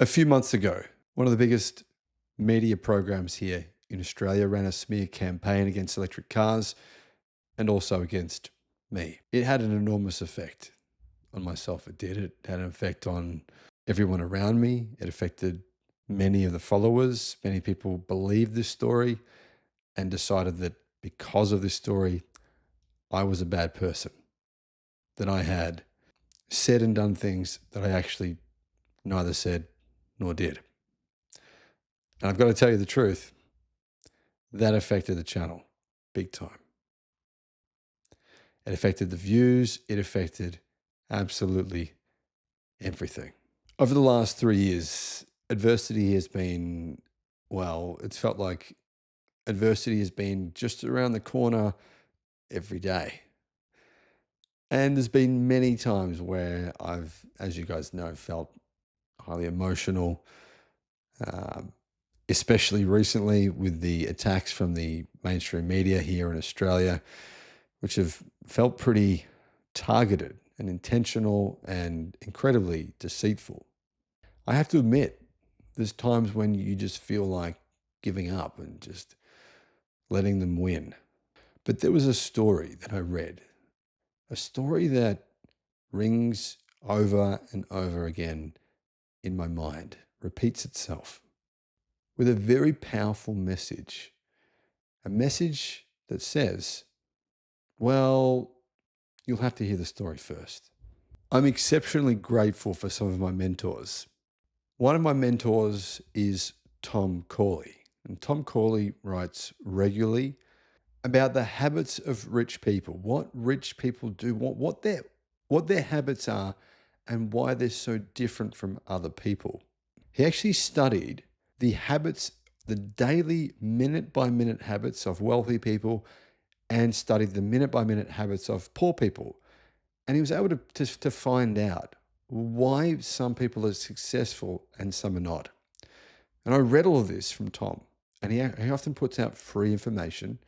A few months ago, one of the biggest media programs here in Australia ran a smear campaign against electric cars and also against me. It had an enormous effect on myself. It did. It had an effect on everyone around me. It affected many of the followers. Many people believed this story and decided that because of this story, I was a bad person, that I had said and done things that I actually neither said nor did. And I've got to tell you the truth, that affected the channel big time. It affected the views. It affected absolutely everything. Over the last 3 years, adversity has been, well, it's felt like adversity has been just around the corner every day. And there's been many times where I've, as you guys know, felt highly emotional, especially recently with the attacks from the mainstream media here in Australia, which have felt pretty targeted and intentional and incredibly deceitful. I have to admit, there's times when you just feel like giving up and just letting them win. But there was a story that I read, a story that rings over and over again in my mind, repeats itself with a very powerful message, a message that says, well, you'll have to hear the story first. I'm exceptionally grateful for some of my mentors. One of my mentors is Tom Corley, and Tom Corley writes regularly about the habits of rich people, what rich people do, what their habits are, and why they're so different from other people. He actually studied the habits, the daily minute-by-minute habits of wealthy people, and studied the minute-by-minute habits of poor people. And he was able to find out why some people are successful and some are not. And I read all of this from Tom, and he often puts out free information.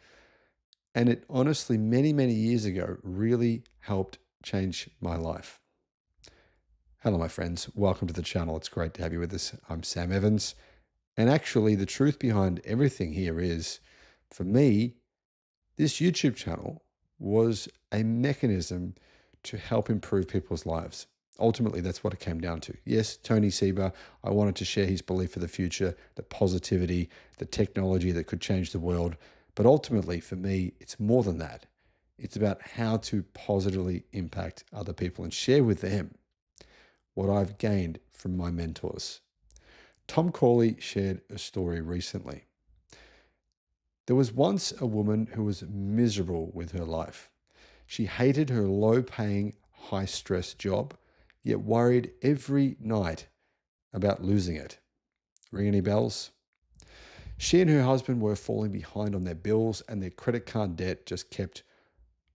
And it honestly, many, many years ago, really helped change my life. Hello, my friends. Welcome to the channel. It's great to have you with us. I'm Sam Evans. And actually, the truth behind everything here is, for me, this YouTube channel was a mechanism to help improve people's lives. Ultimately, that's what it came down to. Yes, Tony Seba, I wanted to share his belief for the future, the positivity, the technology that could change the world. But ultimately, for me, it's more than that. It's about how to positively impact other people and share with them what I've gained from my mentors. Tom Corley shared a story recently. There was once a woman who was miserable with her life. She hated her low-paying, high-stress job, yet worried every night about losing it. Ring any bells? She and her husband were falling behind on their bills, and their credit card debt just kept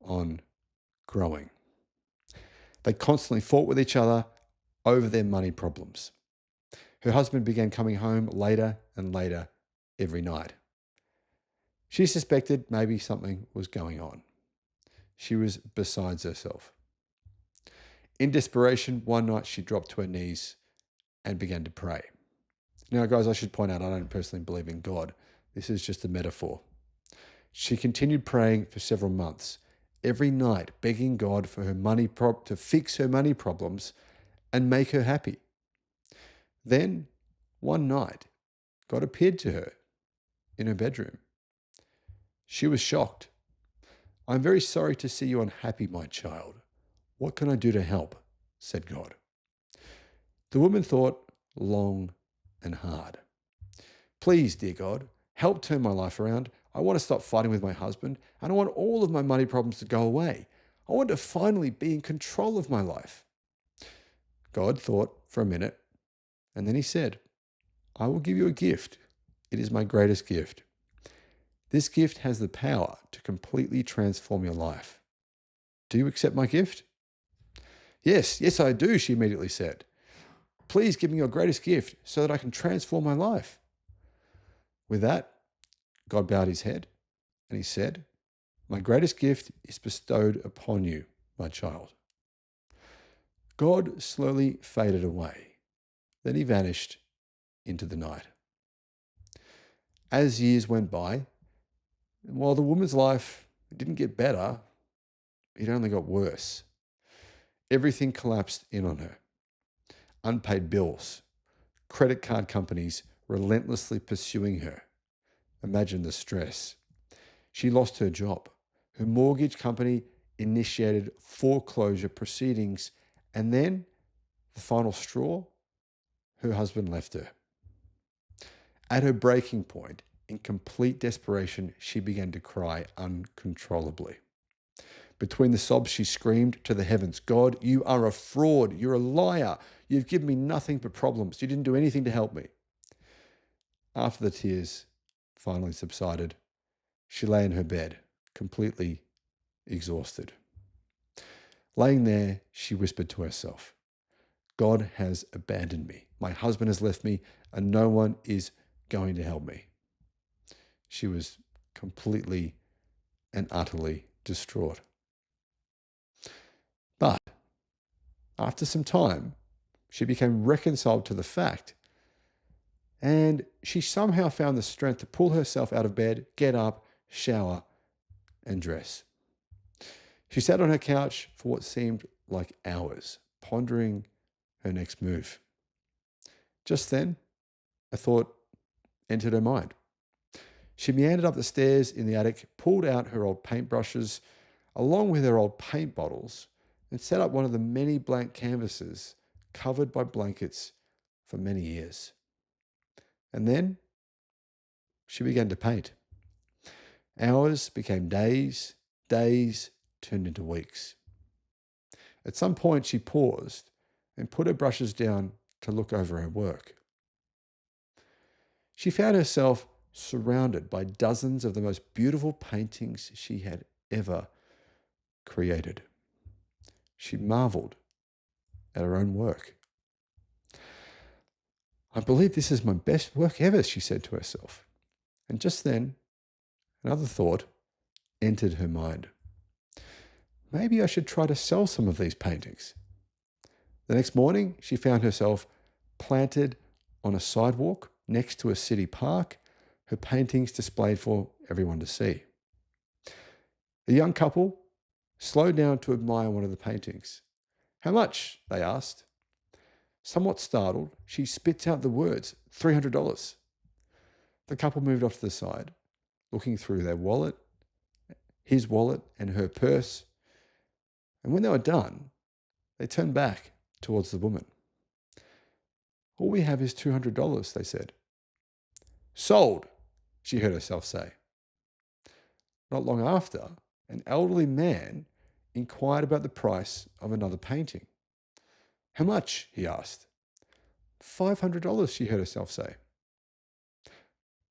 on growing. They constantly fought with each other over their money problems. Her husband began coming home later and later every night. She suspected maybe something was going on. She was beside herself. In desperation, one night she dropped to her knees and began to pray. Now, guys, I should point out, I don't personally believe in God. This is just a metaphor. She continued praying for several months, every night begging God for her to fix her money problems and make her happy. Then, one night, God appeared to her in her bedroom. She was shocked. "I'm very sorry to see you unhappy, my child. What can I do to help?" said God. The woman thought long and hard. "Please, dear God, help turn my life around. I want to stop fighting with my husband, and I want all of my money problems to go away. I want to finally be in control of my life." God thought for a minute, and then he said, "I will give you a gift. It is my greatest gift. This gift has the power to completely transform your life. Do you accept my gift?" Yes, I do," she immediately said. "Please give me your greatest gift so that I can transform my life." With that, God bowed his head and he said, "My greatest gift is bestowed upon you, my child." God slowly faded away. Then he vanished into the night. As years went by, while the woman's life didn't get better, it only got worse. Everything collapsed in on her. Unpaid bills, credit card companies relentlessly pursuing her. Imagine the stress. She lost her job. Her mortgage company initiated foreclosure proceedings. And then, the final straw, her husband left her. At her breaking point, in complete desperation, she began to cry uncontrollably. Between the sobs, she screamed to the heavens, "God, you are a fraud. You're a liar. You've given me nothing but problems. You didn't do anything to help me." After the tears finally subsided, she lay in her bed, completely exhausted. Laying there, she whispered to herself, "God has abandoned me. My husband has left me, and no one is going to help me." She was completely and utterly distraught. But after some time, she became reconciled to the fact, and she somehow found the strength to pull herself out of bed, get up, shower, and dress. She sat on her couch for what seemed like hours, pondering her next move. Just then, a thought entered her mind. She meandered up the stairs in the attic, pulled out her old paintbrushes, along with her old paint bottles, and set up one of the many blank canvases covered by blankets for many years. And then she began to paint. Hours became days, days turned into weeks. At some point, she paused and put her brushes down to look over her work. She found herself surrounded by dozens of the most beautiful paintings she had ever created. She marveled at her own work. "I believe this is my best work ever," she said to herself. And just then, another thought entered her mind. Maybe I should try to sell some of these paintings. The next morning, she found herself planted on a sidewalk next to a city park, her paintings displayed for everyone to see. A young couple slowed down to admire one of the paintings. "How much?" they asked. Somewhat startled, she spits out the words, $300. The couple moved off to the side, looking through their wallet, his wallet, and her purse. And when they were done, they turned back towards the woman. "All we have is $200, they said. "Sold," she heard herself say. Not long after, an elderly man inquired about the price of another painting. "How much?" he asked. $500, she heard herself say.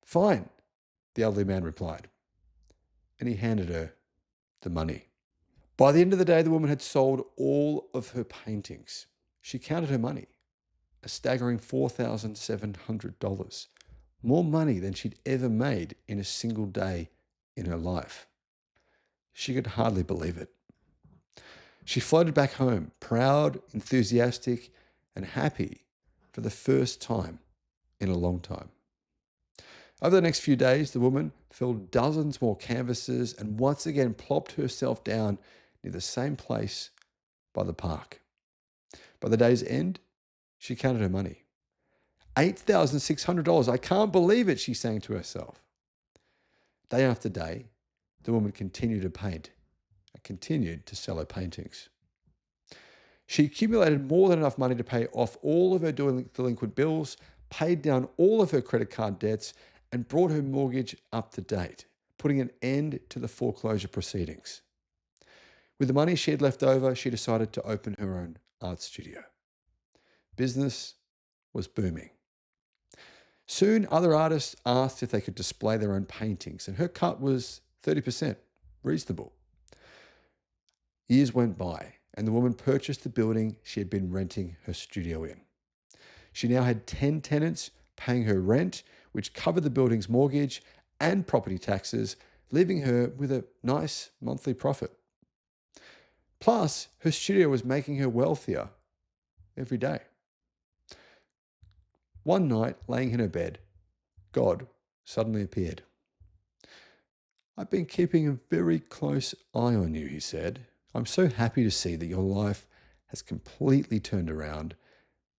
"Fine," the elderly man replied, and he handed her the money. By the end of the day, the woman had sold all of her paintings. She counted her money, a staggering $4,700, more money than she'd ever made in a single day in her life. She could hardly believe it. She floated back home, proud, enthusiastic, and happy for the first time in a long time. Over the next few days, the woman filled dozens more canvases and once again plopped herself down near the same place by the park. By the day's end, she counted her money. $8,600. "I can't believe it," she sang to herself. Day after day, the woman continued to paint and continued to sell her paintings. She accumulated more than enough money to pay off all of her delinquent bills, paid down all of her credit card debts, and brought her mortgage up to date, putting an end to the foreclosure proceedings. With the money she had left over, she decided to open her own art studio. Business was booming. Soon, other artists asked if they could display their own paintings, and her cut was 30%, reasonable. Years went by, and the woman purchased the building she had been renting her studio in. She now had 10 tenants paying her rent, which covered the building's mortgage and property taxes, leaving her with a nice monthly profit. Plus, her studio was making her wealthier every day. One night, laying in her bed, God suddenly appeared. I've been keeping a very close eye on you, he said. I'm so happy to see that your life has completely turned around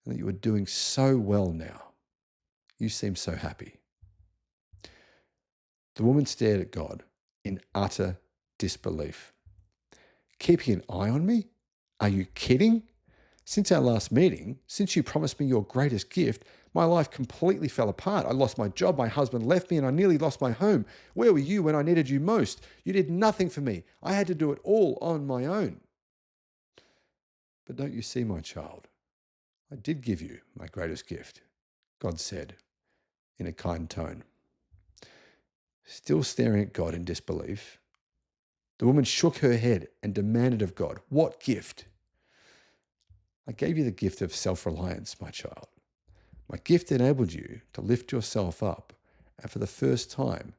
and that you are doing so well now. You seem so happy. The woman stared at God in utter disbelief. Keeping an eye on me? Are you kidding? Since our last meeting, since you promised me your greatest gift, my life completely fell apart. I lost my job, my husband left me, and I nearly lost my home. Where were you when I needed you most? You did nothing for me. I had to do it all on my own. But don't you see, my child? I did give you my greatest gift, God said in a kind tone. Still staring at God in disbelief, the woman shook her head and demanded of God, "What gift?" I gave you the gift of self-reliance, my child. My gift enabled you to lift yourself up and for the first time,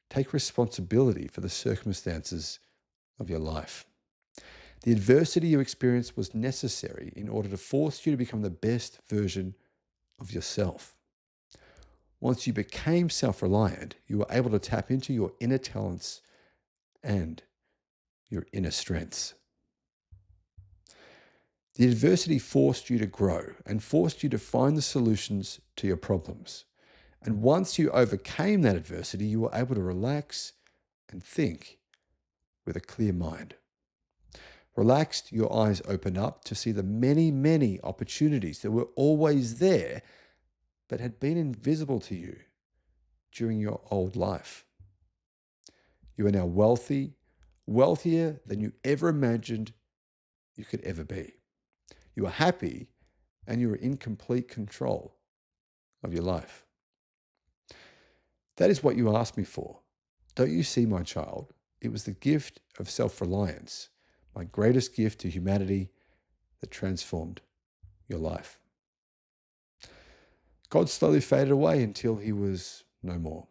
take responsibility for the circumstances of your life. The adversity you experienced was necessary in order to force you to become the best version of yourself. Once you became self-reliant, you were able to tap into your inner talents and your inner strengths. The adversity forced you to grow and forced you to find the solutions to your problems. And once you overcame that adversity, you were able to relax and think with a clear mind. Relaxed, your eyes opened up to see the many, many opportunities that were always there, but had been invisible to you during your old life. You are now wealthy, wealthier than you ever imagined you could ever be. You are happy and you are in complete control of your life. That is what you asked me for. Don't you see, my child? It was the gift of self-reliance, my greatest gift to humanity that transformed your life. God slowly faded away until he was no more.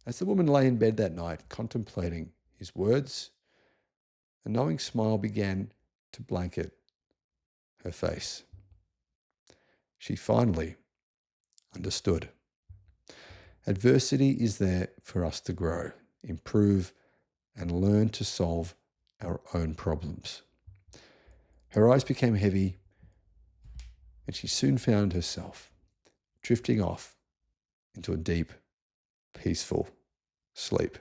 As the woman lay in bed that night, contemplating his words, a knowing smile began to blanket her face. She finally understood. Adversity is there for us to grow, improve, and learn to solve our own problems. Her eyes became heavy, and she soon found herself drifting off into a deep, peaceful sleep.